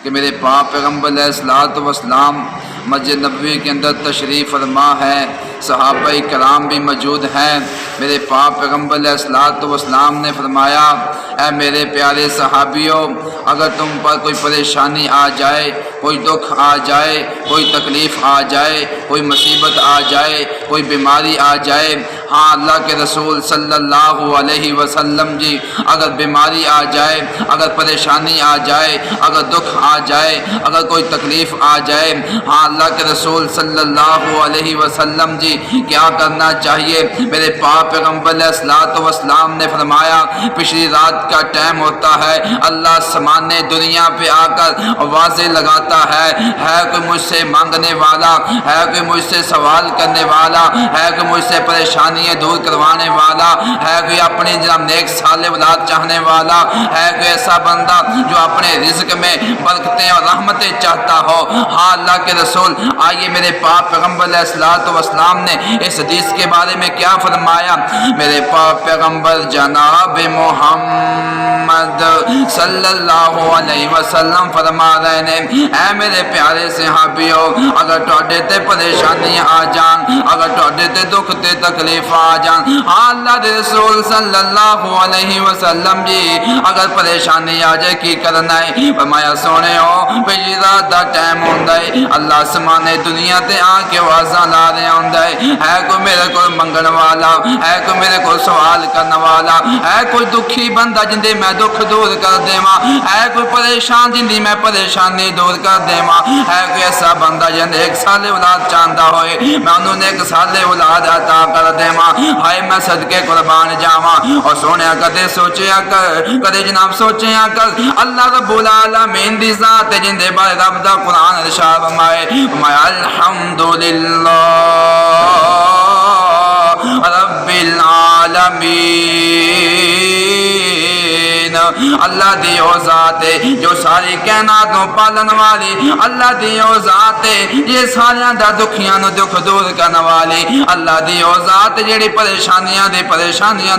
کہ میرے پاک پیغمبر علیہ الصلوۃ والسلام مسجد نبوی کے اندر تشریف فرما ہے، صحابہ کرام بھی موجود ہیں۔ میرے پاک پیغمبر علیہ الصلوۃ والسلام نے فرمایا، اے میرے پیارے صحابیوں، اگر تم پر کوئی پریشانی آ جائے، کوئی دکھ آ جائے، کوئی تکلیف آ جائے، کوئی مصیبت آ جائے، کوئی بیماری آ جائے، ہاں اللہ کے رسول صلی اللہ علیہ وسلم جی، اگر بیماری آ جائے، اگر پریشانی آ جائے، اگر دکھ آ جائے، اگر کوئی تکلیف آ جائے، ہاں اللہ کے رسول صلی اللہ علیہ وسلم جی کیا کرنا چاہیے؟ میرے پاک پیغمبر علیہ الصلوۃ والسلام نے فرمایا، پچھلی رات کا ٹائم ہوتا ہے، اللہ سامان دنیا پہ آ کر آوازیں لگاتا ہے کوئی مجھ سے مانگنے والا، ہے کوئی مجھ سے سوال کرنے والا، ہے کوئی مجھ سے پریشانیاں دور کروانے والا، ہے کوئی اپنی جناب نیک صالح اولاد چاہنے والا، ہے کوئی ایسا بندہ جو اپنے رزق میں برکتیں اور رحمتیں چاہتا ہو۔ ہاں اللہ کے رسول، آئیے میرے پاک پیغمبر علیہ الصلوۃ والسلام نے اس حدیث کے بارے میں کیا فرمایا؟ میرے پاک پیغمبر جناب محمد صلی اللہ علیہ وسلم فرما رہے ہیں، اے میرے پیارے صحابیوں، اگر ٹوٹے تے پریشانیاں آ جان، اگر ٹوٹے تے دکھ تے تکلیف آ جان، ہاں اللہ دے رسول صلی اللہ علیہ وسلم جی اگر پریشانی آ جائے کی کرنا ہے؟ فرمایا سونے ہو پہلی رات دا ٹائم ہوندا ہے، اللہ سمانے دنیا تے آ کے آوازاں لا رہا ہوندا ہے کوئی میرے کو منگن والا، ہے کوئی میرے کو سوال کرنے والا، ہے کوئی دکھی بندہ جندے میں دکھ دور کر دیواں، ہے کوئی پریشان جندی میں پریشانی دور کر دیواں، ہے کوئی ایسا بندہ جندے ایک سال اولاد چاہتا ہوئے میں انہوں نے ایک سال اولاد عطا کر دیواں، ہائے میں صدقے قربان جاواں۔ اور سونے کدے سوچیا کر، کدے جناب سوچیا کر، اللہ رب العالمین دی ذات جندے بارے رب دا قرآن ارشاد فرمائے، الحمدللہ رب العالمین، اللہ دی او ذات ہے جو ساری کائنات نو پالن والی، اللہ دی او ذات ہے یہ ساریاں دا دکھیاں نو دکھ دور کرنے والی، اللہ دی او ذات جیڑی پریشانیاں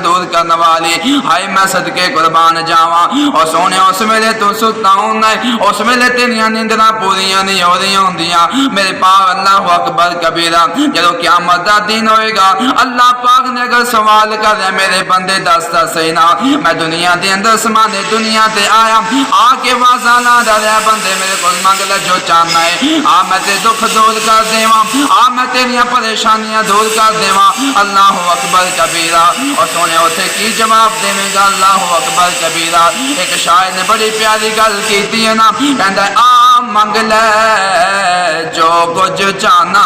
دور کرنے والی، ہائے میں صدقے قربان جاواں۔ اور سونے اس ویلے تو ستا ہونا ہے، اس ویلے تیریاں نیندراں پوریاں نہیں ہو رہی ہوندیاں، میرے پاک اللہ اکبر کبیرہ، جدو قیامت دا دن ہوئے گا، اللہ پاک نے اگر سوال کر رہے میرے بندے دستا صحیح نا، میں دنیا دے اندر سمانے دنیا تے آیا، آ کے واضح لا ڈالیا بندے میرے کو مانگ لے جو چاہنا ہے، آ میں تے دکھ دور کر دیواں، آ میں تیریاں پریشانیاں دور کر دیواں، اللہ اکبر کبیرہ۔ اور سونے اتھے کی جواب دے گا اللہ اکبر کبیرہ؟ ایک شاعر نے بڑی پیاری گل کیتی ہے نا، کہندا ہے آ منگ لے جو کچھ چاہنا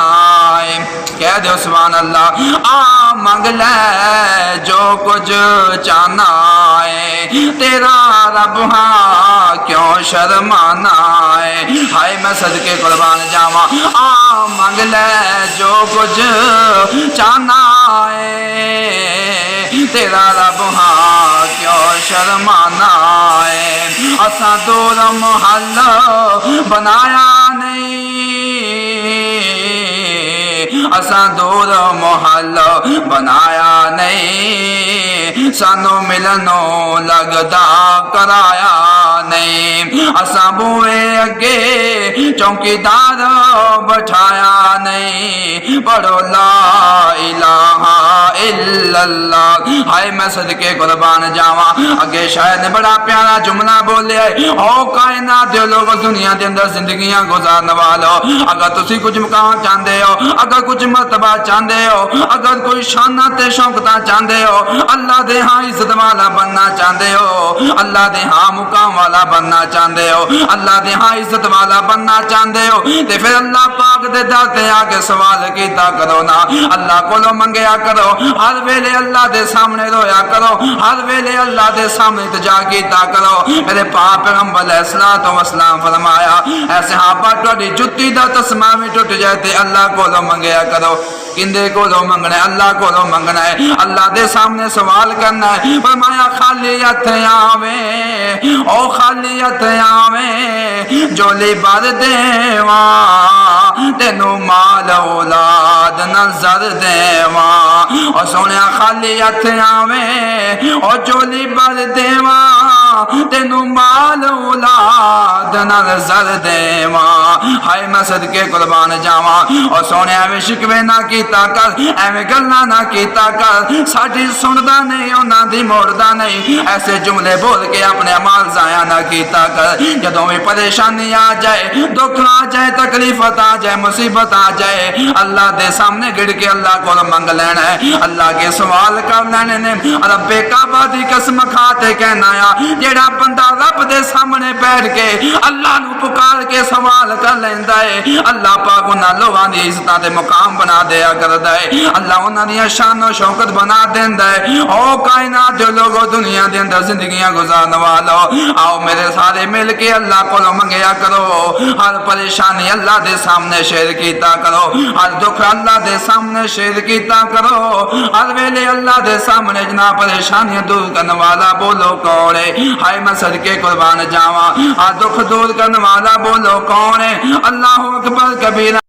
ہے، کہہ دو سبحان اللہ، آ منگ لے جو کچھ چاہنا ہے، تیرا رب ہاں کیوں شرمانا ہے، ہائے میں صدقے قربان جاواں، آ منگ لے جو کچھ چاہنا ہے، تیرا رب ہاں کیوں شرمانا ہے، اساں دور محل بنایا نہیں، اساں دور محل بنایا نہیں، سانو ملنوں لگدا کرایا نہیں، اساں بوئے اگے چوکیدار بٹھایا نہیں، پڑھو لا الہ الا اللہ، ہائے میں صدقے قربان جاواں۔ اگے شاعر نے بڑا پیارا جملہ بولیا ہے، او کائنات دے لوگ دنیا دے اندر زندگیاں گزارنے والو، اگر تسی کچھ مقام چاہندے ہو، اگر کچھ مرتبہ چاہندے ہو، اگر کوئی شانہ تے شوکتاں چاہندے ہو، اللہ دے ہاں عزت والا بننا چاہندے ہو، اللہ دے ہاں مقام والا بننا چاہندے ہو، اللہ دے ہاں عزت والا بننا چاہندے ہو، تے پھر اللہ پاک دے در تے آ کے سوال کیتا کرو نا، اللہ کولو منگیا کرو، ہر ویلے اللہ دے سامنے رویا کرو، ہر ویلے اللہ دے سامنے التجا کیتا کرو۔ میرے پاک پیغمبر علیہ الصلوۃ والسلام فرمایا، اے صحابہ تہاڈی جُتی دا تسمہ بھی ٹوٹ جائے تے اللہ کولو منگیا کرو، کندے کولو منگنا ہے؟ اللہ کولو منگنا ہے، اللہ دے سامنے سوال کرنا ہے۔ فرمایا خالی ہتھ آویں، او خالی ہتھ آویں، جولی بھر دیواں، تینوں مال اولاد نظر دیواں، اور سونے خالی ہتھ آویں، او جولی بھر دیواں، تینوں مال اولاد نال زر دیواں ہائے میں صدقے قربان جاواں اور سونے ایویں شکوے نہ کیتا کر ایویں گلاں نہ کیتا کر ساڈی سندا نہیں انہاں دی موڑدا نہیں ایسے جملے بول کے اپنے اعمال ضائع نہ کیتا کر جدوں بھی پریشانی آ جائے دکھ آ جائے تکلیفت آ جائے مصیبت آ جائے اللہ دے سامنے گڑ کے اللہ کو منگ لینا ہے اللہ کے سوال کر لینے نے رب کعبہ دی قسم کھا تے کہنا یا جیڑا بندہ رب دے سامنے بیٹھ کے اللہ نو پکار کے سوال کر لیندا ہے اللہ پاک انہاں لوگاں دی عزتاں تے مقام بنا دیا کردا ہے اللہ انہاں دی شان و شوکت بنا دیندا ہے او کائنات دے لوگو دنیا دے اندر زندگیاں گزارن والو آؤ میرے سارے مل کے اللہ کو منگیا کرو ہر پریشانی اللہ دے سامنے شیئر کیتا کرو ہر دکھ اللہ دے سامنے شیئر کیتا کرو ہر ویلے اللہ دے سامنے جناب پریشانیاں دور کرنے والا بولو کون ہے ہائے میں صدقے قربان جاواں ہر دکھ دور کرنے والا بولو کون ہے اللہ اکبر کبیرہ